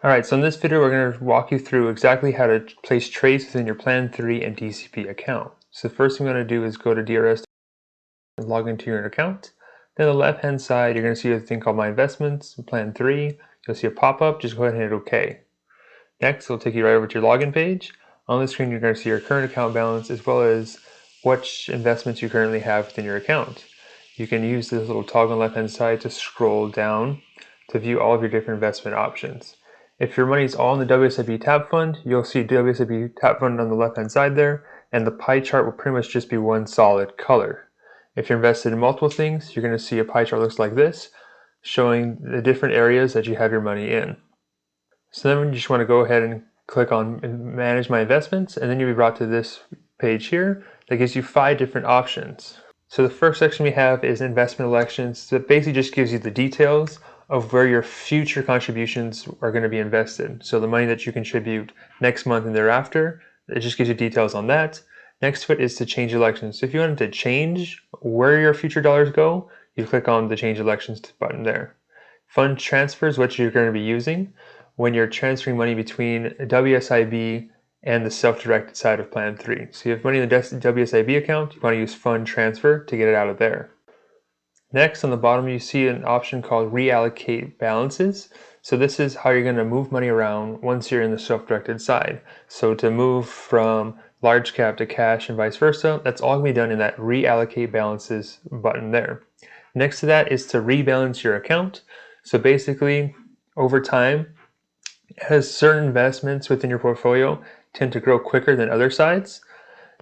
Alright, so in this video we're going to walk you through exactly how to place trades within your Plan 3 and DCP account. So the first thing we're going to do is go to DRS and log into your account. Then on the left hand side you're going to see a thing called My Investments, Plan 3. You'll see a pop-up, just go ahead and hit OK. Next it'll take you right over to your login page. On the screen you're going to see your current account balance as well as which investments you currently have within your account. You can use this little toggle on the left hand side to scroll down to view all of your different investment options. If your money is all in the WSIB Tap Fund, you'll see WSIB Tap Fund on the left hand side there, and the pie chart will pretty much just be one solid color. If you're invested in multiple things, you're going to see a pie chart looks like this, showing the different areas that you have your money in. So then you just want to go ahead and click on Manage My Investments, and then you'll be brought to this page here that gives you 5 different options. So the first section we have is investment elections. So it basically just gives you the details of where your future contributions are going to be invested. So the money that you contribute next month and thereafter, it just gives you details on that. Next to it is to change elections. So if you wanted to change where your future dollars go, you click on the change elections button there. Fund transfers, what you're going to be using when you're transferring money between WSIB and the self-directed side of Plan 3. So you have money in the WSIB account, you want to use fund transfer to get it out of there. Next, on the bottom, you see an option called reallocate balances. So this is how you're going to move money around once you're in the self-directed side. So to move from large cap to cash and vice versa, that's all going to be done in that reallocate balances button there. Next to that is to rebalance your account. So basically, over time, as certain investments within your portfolio tend to grow quicker than other sides,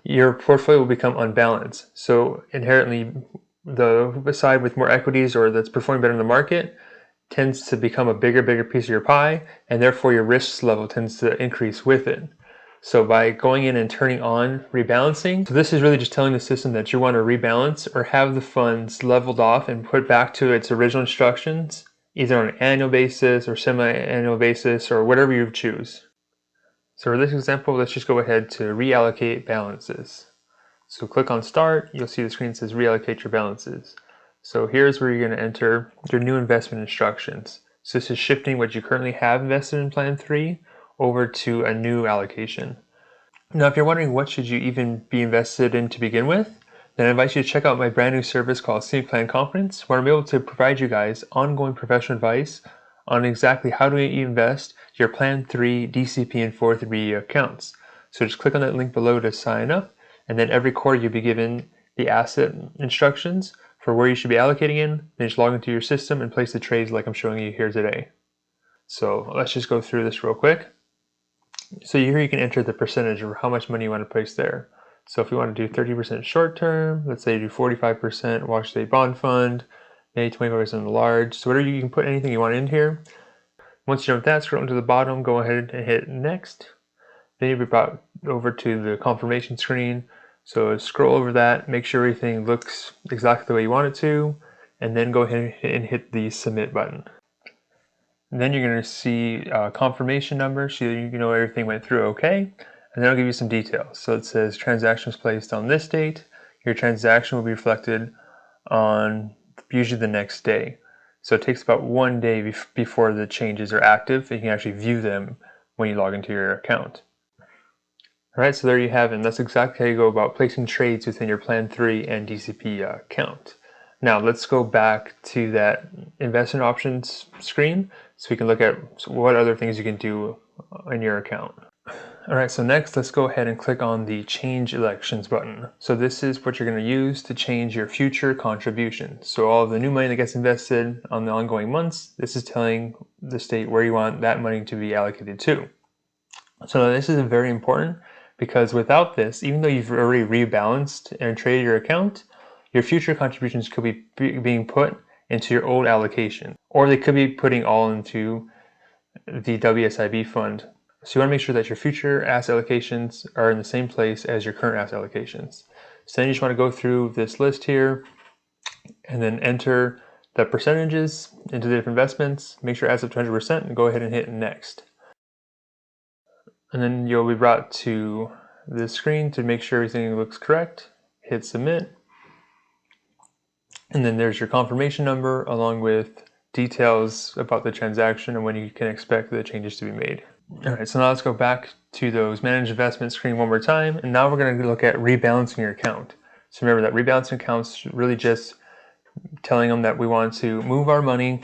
your portfolio will become unbalanced. So inherently, the side with more equities or that's performing better in the market tends to become a bigger piece of your pie, and therefore your risk level tends to increase with it. So by going in and turning on rebalancing, so this is really just telling the system that you want to rebalance or have the funds leveled off and put back to its original instructions, either on an annual basis or semi-annual basis or whatever you choose. So for this example, let's just go ahead to reallocate balances. So click on Start, you'll see the screen that says reallocate your balances. So here's where you're going to enter your new investment instructions. So this is shifting what you currently have invested in Plan 3 over to a new allocation. Now if you're wondering what should you even be invested in to begin with, then I invite you to check out my brand new service called Scenic Plan Conference, where I'm able to provide you guys ongoing professional advice on exactly how to invest your Plan 3, DCP, and 403 accounts. So just click on that link below to sign up. And then every quarter you'll be given the asset instructions for where you should be allocating in. Then just log into your system and place the trades like I'm showing you here today. So let's just go through this real quick. So here you can enter the percentage of how much money you want to place there. So if you want to do 30% short term, let's say you do 45% Washington State Bond Fund, maybe 25% large. So whatever, you can put anything you want in here. Once you're done with that, scroll down to the bottom, go ahead and hit next. Then you'll be brought over to the confirmation screen. So scroll over that, make sure everything looks exactly the way you want it to, and then go ahead and hit the submit button. And then you're going to see a confirmation number so you know everything went through okay, and then I'll give you some details. So it says transaction was placed on this date. Your transaction will be reflected on usually the next day. So it takes about 1 day before the changes are active. You can actually view them when you log into your account. Alright, so there you have it, and that's exactly how you go about placing trades within your Plan 3 and DCP account. Now let's go back to that investment options screen so we can look at what other things you can do in your account. Alright, so next let's go ahead and click on the change elections button. So this is what you're going to use to change your future contributions. So all of the new money that gets invested on the ongoing months, this is telling the state where you want that money to be allocated to. So this is very important, because without this, even though you've already rebalanced and traded your account, your future contributions could be being put into your old allocation, or they could be putting all into the WSIB fund. So you want to make sure that your future asset allocations are in the same place as your current asset allocations. So then you just want to go through this list here and then enter the percentages into the different investments, make sure it adds up to 100%, and go ahead and hit next. And then you'll be brought to this screen to make sure everything looks correct. Hit submit. And then there's your confirmation number along with details about the transaction and when you can expect the changes to be made. All right, so now let's go back to those manage investment screen one more time, and now we're going to look at rebalancing your account. So remember that rebalancing accounts really just telling them that we want to move our money.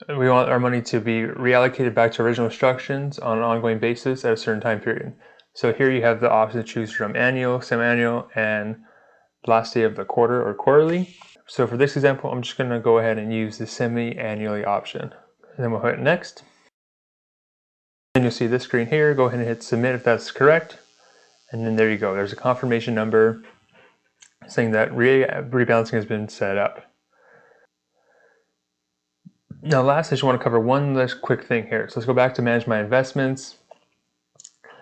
We want our money to be reallocated back to original instructions on an ongoing basis at a certain time period. So here you have the option to choose from annual, semi-annual, and last day of the quarter or quarterly. So for this example, I'm just going to go ahead and use the semi-annually option. And then we'll hit next. And you'll see this screen here. Go ahead and hit submit if that's correct. And then there you go. There's a confirmation number saying that rebalancing has been set up. Now last, I just want to cover one last quick thing here. So let's go back to manage my investments.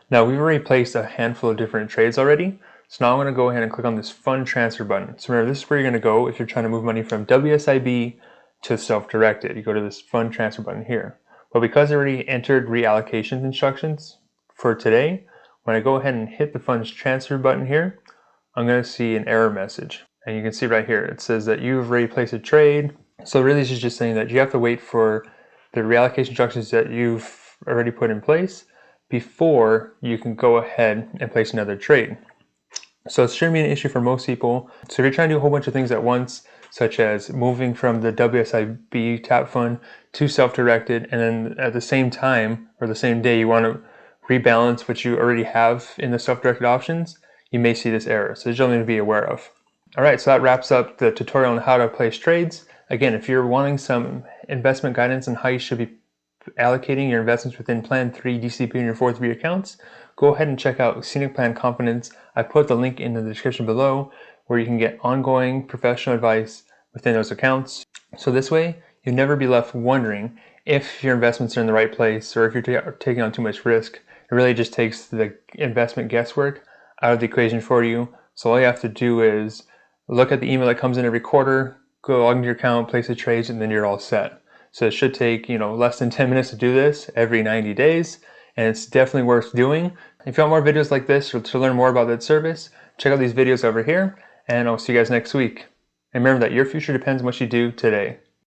Now we've already placed a handful of different trades already. So now I'm going to go ahead and click on this fund transfer button. So remember, this is where you're going to go if you're trying to move money from WSIB to self-directed. You go to this fund transfer button here. But because I already entered reallocation instructions for today, when I go ahead and hit the funds transfer button here, I'm going to see an error message. And you can see right here, it says that you've already placed a trade. So really this is just saying that you have to wait for the reallocation instructions that you've already put in place before you can go ahead and place another trade. So it shouldn't be an issue for most people. So if you're trying to do a whole bunch of things at once, such as moving from the WSIB tap fund to self-directed, and then at the same time or the same day you want to rebalance what you already have in the self-directed options, you may see this error. So there's something to be aware of. All right, so that wraps up the tutorial on how to place trades. Again, if you're wanting some investment guidance on how you should be allocating your investments within Plan 3, DCP, and your 403 accounts, go ahead and check out Scenic Plan Confidence. I put the link in the description below where you can get ongoing professional advice within those accounts. So this way, you'll never be left wondering if your investments are in the right place or if you're taking on too much risk. It really just takes the investment guesswork out of the equation for you. So all you have to do is look at the email that comes in every quarter, go log into your account, place the trades, and then you're all set. So it should take, less than 10 minutes to do this every 90 days, and it's definitely worth doing. If you want more videos like this or to learn more about that service, check out these videos over here, and I'll see you guys next week. And remember that your future depends on what you do today.